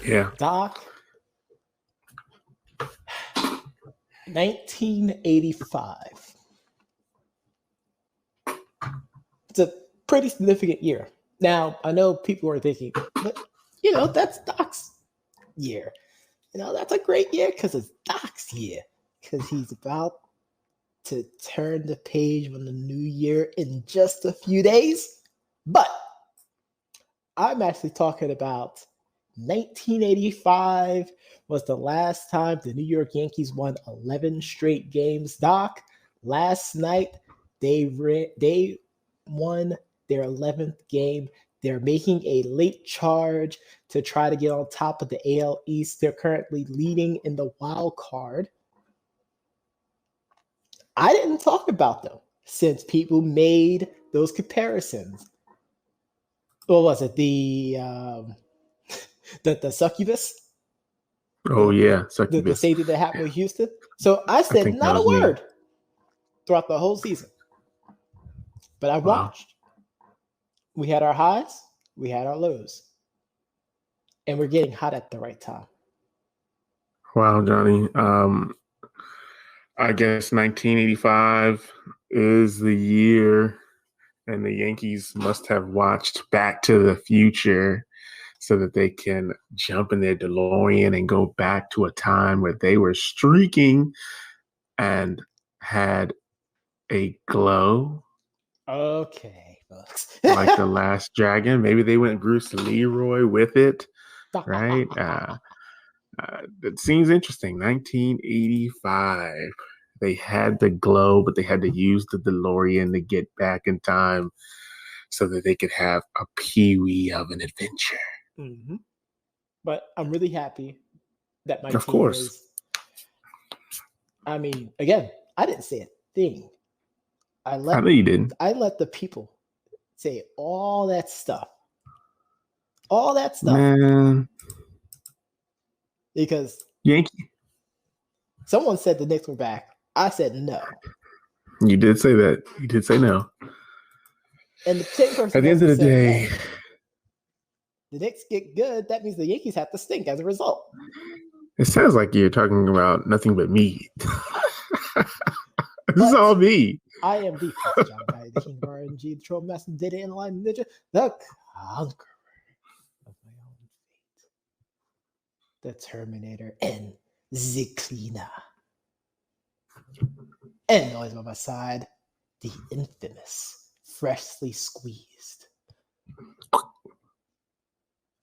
Yeah. Doc, 1985. It's a pretty significant year. Now, I know people are thinking, but, that's Doc's year. That's a great year because it's Doc's year. Because he's about to turn the page on the new year in just a few days. But I'm actually talking about 1985 was the last time the New York Yankees won 11 straight games. Doc, last night they won their 11th game. They're making a late charge to try to get on top of the AL East. They're currently leading in the wild card. I didn't talk about them since people made those comparisons. What was it? The succubus? Oh, yeah. Succubus. The safety that happened with Houston. So I said not a word throughout the whole season. But I watched. We had our highs. We had our lows. And we're getting hot at the right time. Wow, Johnny. I guess 1985 is the year, and the Yankees must have watched Back to the Future so that they can jump in their DeLorean and go back to a time where they were streaking and had a glow. Okay, folks. Like the Last Dragon. Maybe they went Bruce Leroy with it, right? It seems interesting. 1985. They had the glow, but they had to use the DeLorean to get back in time so that they could have a Pee-wee of an adventure. Mm-hmm. But I'm really happy that my team is. I mean, again, I didn't say a thing. I know you didn't. I let the people say all that stuff. All that stuff. Man. Because Yankee. Someone said the Knicks were back. I said no. You did say that. You did say no. And the same person at the end of the day, the Knicks get good. That means the Yankees have to stink as a result. It sounds like you're talking about nothing but me. This is all me. I am the first John guy, the king of RNG, the troll master, data inline ninja, the conqueror of my own fate, the Terminator, and the cleaner. And always by my side, the infamous, freshly squeezed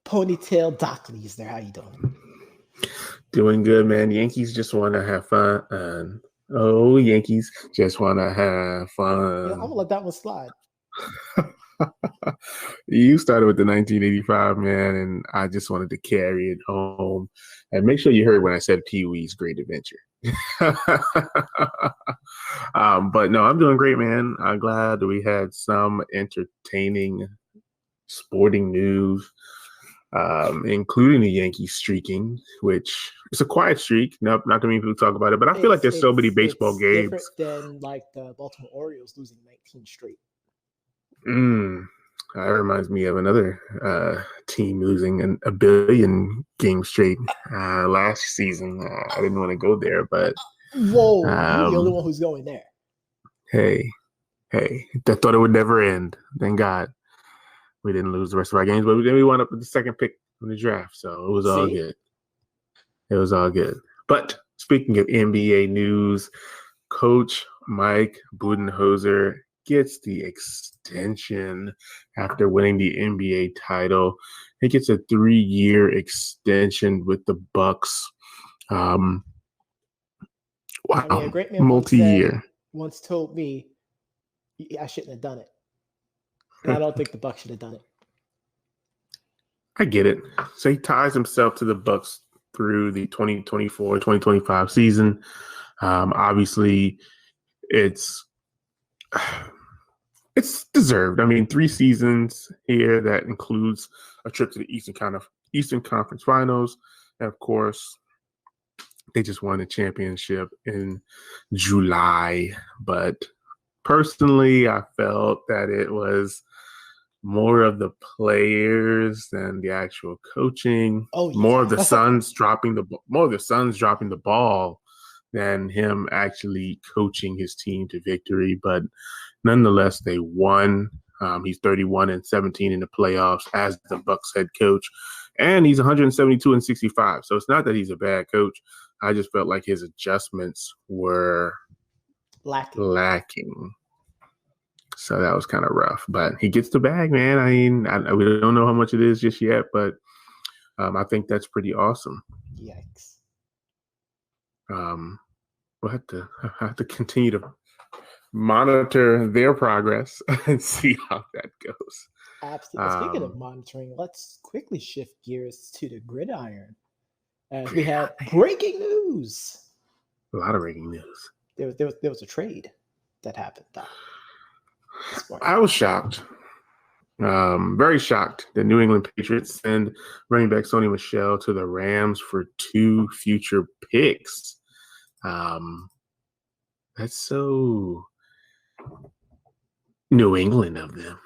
ponytail Doc Lee's there. How you doing? Doing good, man. Yankees just want to have fun. Oh, Yankees just want to have fun. Yeah, I'm gonna let that one slide. You started with the 1985, man, and I just wanted to carry it home. And make sure you heard when I said Pee-wee's Great Adventure. But no, I'm doing great, man. I'm glad we had some entertaining sporting news, including the Yankees streaking, which is a quiet streak. Not too many people talk about it, but I feel like there's so many baseball games. Different than like the Baltimore Orioles losing 19 straight. That reminds me of another team losing a billion games straight last season. I didn't want to go there, but whoa, you're the only one who's going there. Hey, I thought it would never end. Thank God we didn't lose the rest of our games, but then we wound up with the second pick in the draft, so it was all good. It was all good. But speaking of NBA news, Coach Mike Budenholzer gets the extension after winning the NBA title. He gets a 3-year extension with the Bucks. Wow, I mean, a great man multi-year. Once told me I shouldn't have done it. And I don't think the Bucks should have done it. I get it. So he ties himself to the Bucks through the 2024-2025 season. Obviously, it's deserved. I mean, 3 seasons here. That includes a trip to the Eastern Conference Finals. And of course, they just won a championship in July. But personally, I felt that it was more of the players than the actual coaching. Oh, yeah. More of the Suns dropping the ball than him actually coaching his team to victory. But nonetheless, they won. He's 31-17 in the playoffs as the Bucks head coach, and he's 172-65. So it's not that he's a bad coach. I just felt like his adjustments were lacking. So that was kind of rough, but he gets the bag, man. I mean, we don't know how much it is just yet, but I think that's pretty awesome. Yikes. We'll have to continue to monitor their progress and see how that goes. Absolutely. Speaking of monitoring, let's quickly shift gears to the gridiron. As we had breaking news. A lot of breaking news. There was a trade that happened. I was shocked. Very shocked. The New England Patriots send running back Sony Michele to the Rams for 2 future picks. That's so New England of them.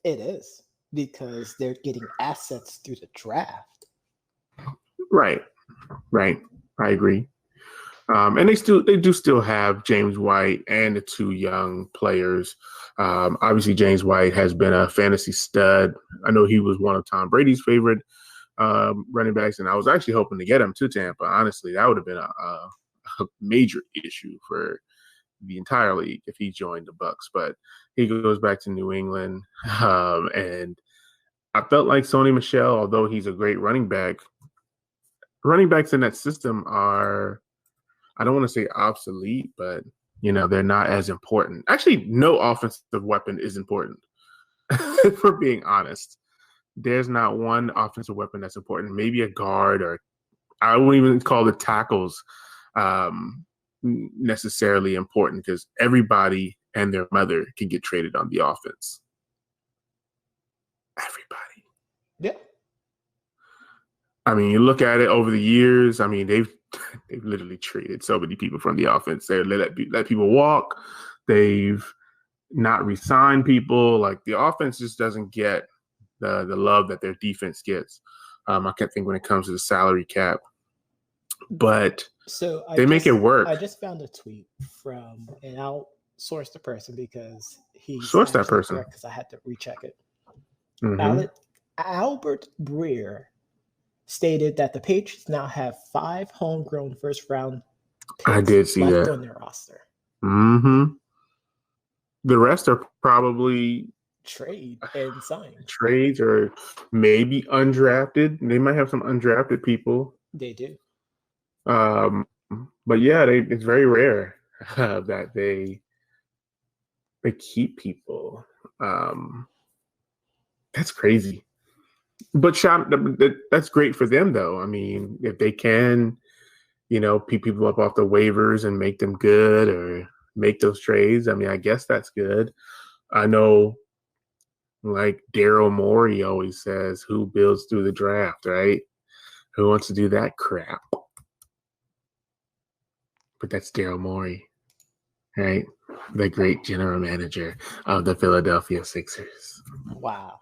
It is, because they're getting assets through the draft. Right. I agree. And they do still have James White and the 2 young players. Obviously, James White has been a fantasy stud. I know he was one of Tom Brady's favorite running backs, and I was actually hoping to get him to Tampa. Honestly, that would have been a major issue for the entire league if he joined the Bucks. But he goes back to New England, and I felt like Sony Michele, although he's a great running backs in that system are, I don't want to say obsolete, but they're not as important. Actually, no offensive weapon is important. For being honest, there's not one offensive weapon that's important. Maybe a guard, or I wouldn't even call the tackles necessarily important, because everybody and their mother can get traded on the offense. Everybody. Yeah. I mean, you look at it over the years. I mean, they've literally traded so many people from the offense. They let people walk. They've not re-signed people. Like, the offense just doesn't get the love that their defense gets. I can't think when it comes to the salary cap, but they make it work. I just found a tweet from, and I'll source the person because he's source that person because I had to recheck it. Mm-hmm. Albert Breer stated that the Patriots now have 5 homegrown first-round picks I did see left that on their roster. Mm-hmm. The rest are probably trade and sign. Trades, or maybe undrafted. They might have some undrafted people. They do. But yeah, it's very rare that they keep people. That's crazy. But that's great for them, though. I mean, if they can, pick people up off the waivers and make them good, or make those trades, I mean, I guess that's good. I know, like Daryl Morey always says, who builds through the draft, right? Who wants to do that crap? But that's Daryl Morey, right? The great general manager of the Philadelphia Sixers. Wow.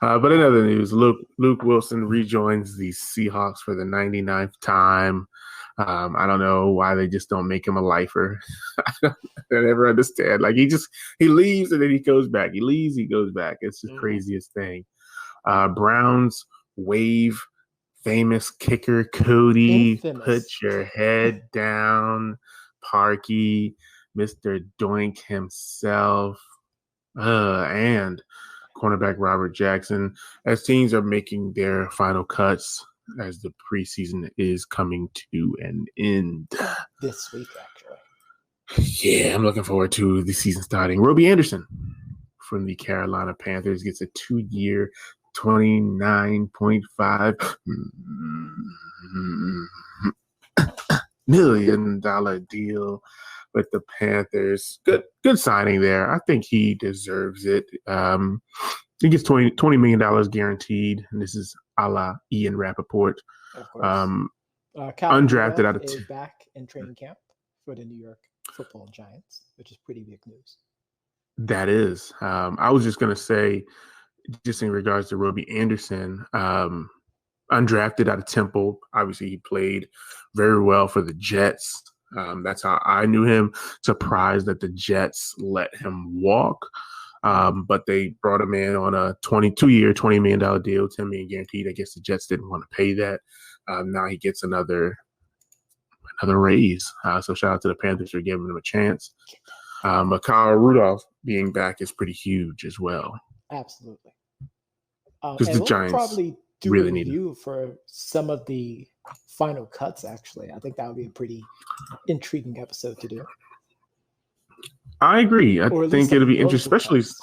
But in other news, Luke Wilson rejoins the Seahawks for the 99th time. I don't know why they just don't make him a lifer. I never understand. Like, he leaves and then he goes back. He leaves, he goes back. It's the craziest thing. Browns wave famous kicker Cody. Put your head down, Parkey, Mr. Doink himself, and cornerback Robert Jackson, as teams are making their final cuts as the preseason is coming to an end. This week, actually. Yeah, I'm looking forward to the season starting. Robbie Anderson from the Carolina Panthers gets a 2-year, $29.5 million deal with the Panthers. Good signing there. I think he deserves it. He gets $20 million guaranteed, and this is a la Ian Rappaport. Of course. Undrafted out of is back in training camp for the New York Football Giants, which is pretty big news. That is. I was just going to say, just in regards to Robbie Anderson, undrafted out of Temple. Obviously, he played very well for the Jets. That's how I knew him. Surprised that the Jets let him walk. But they brought him in on a 22-year, $20 million deal, $10 million guaranteed. I guess the Jets didn't want to pay that. Now he gets another raise. So shout out to the Panthers for giving him a chance. But Kyle Rudolph being back is pretty huge as well. Absolutely. Because the Giants probably do really a need review for some of the final cuts, actually. I think that would be a pretty intriguing episode to do. I agree. I think it'll be interesting, especially. Cuts.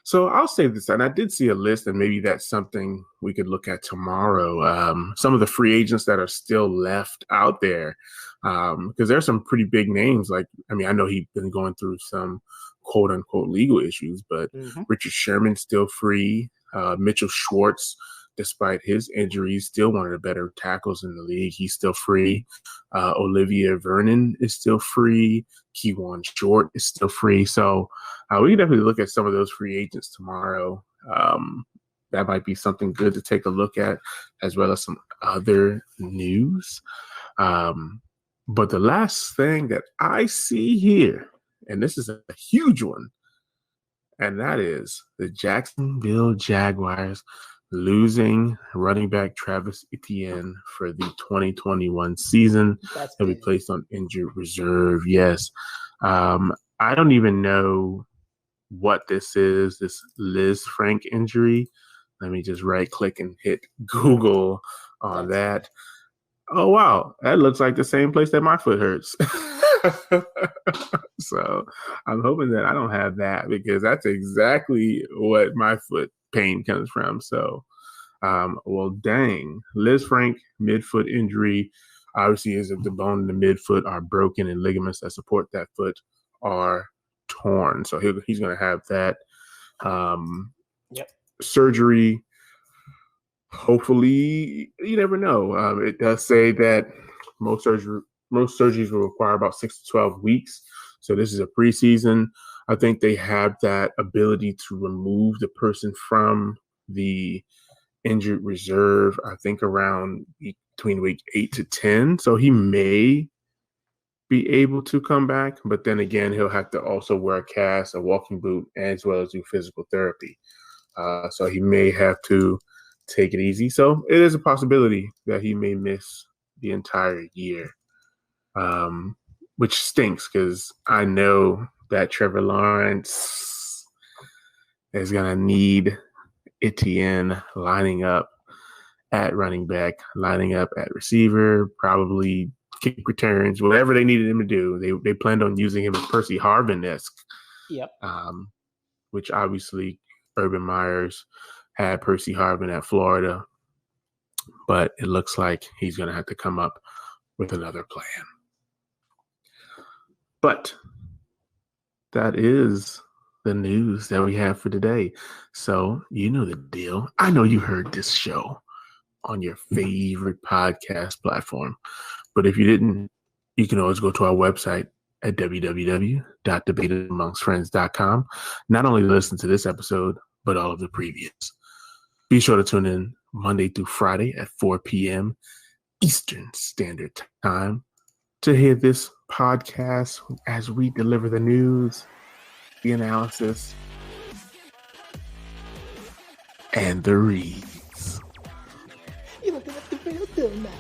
So I'll say this, and I did see a list, and maybe that's something we could look at tomorrow. Some of the free agents that are still left out there, because there's some pretty big names. Like, I mean, I know he's been going through some quote unquote legal issues, but Richard Sherman still free. Mitchell Schwartz, despite his injuries, still one of the better tackles in the league. He's still free. Olivia Vernon is still free. Keywan Short is still free. So we can definitely look at some of those free agents tomorrow. That might be something good to take a look at, as well as some other news. But the last thing that I see here, and this is a huge one, and that is the Jacksonville Jaguars losing running back Travis Etienne for the 2021 season. He'll be placed on injured reserve. Yes. I don't even know what this is, this Liz Frank injury. Let me just right click and hit Google on that. Oh, wow. That looks like the same place that my foot hurts. So I'm hoping that I don't have that, because that's exactly what my foot pain comes from. So, well, dang. Liz Frank, midfoot injury, obviously is if the bone in the midfoot are broken and ligaments that support that foot are torn. So he's going to have that surgery. Hopefully, you never know. It does say that most surgeries will require about 6 to 12 weeks. So this is a preseason. I think they have that ability to remove the person from the injured reserve, I think around between week 8 to 10. So he may be able to come back, but then again, he'll have to also wear a cast, a walking boot, as well as do physical therapy. So he may have to take it easy. So it is a possibility that he may miss the entire year, which stinks, because I know that Trevor Lawrence is going to need Etienne lining up at running back, lining up at receiver, probably kick returns, whatever they needed him to do. They planned on using him as Percy Harvin-esque. Yep. Which obviously Urban Meyers had Percy Harvin at Florida, but it looks like he's going to have to come up with another plan. But that is the news that we have for today. So you know the deal. I know you heard this show on your favorite podcast platform, but if you didn't, you can always go to our website at www.debateamongstfriends.com. Not only to listen to this episode, but all of the previous. Be sure to tune in Monday through Friday at 4 p.m. Eastern Standard Time to hear this podcast as we deliver the news, the analysis, and the reads. You're looking at the real deal now.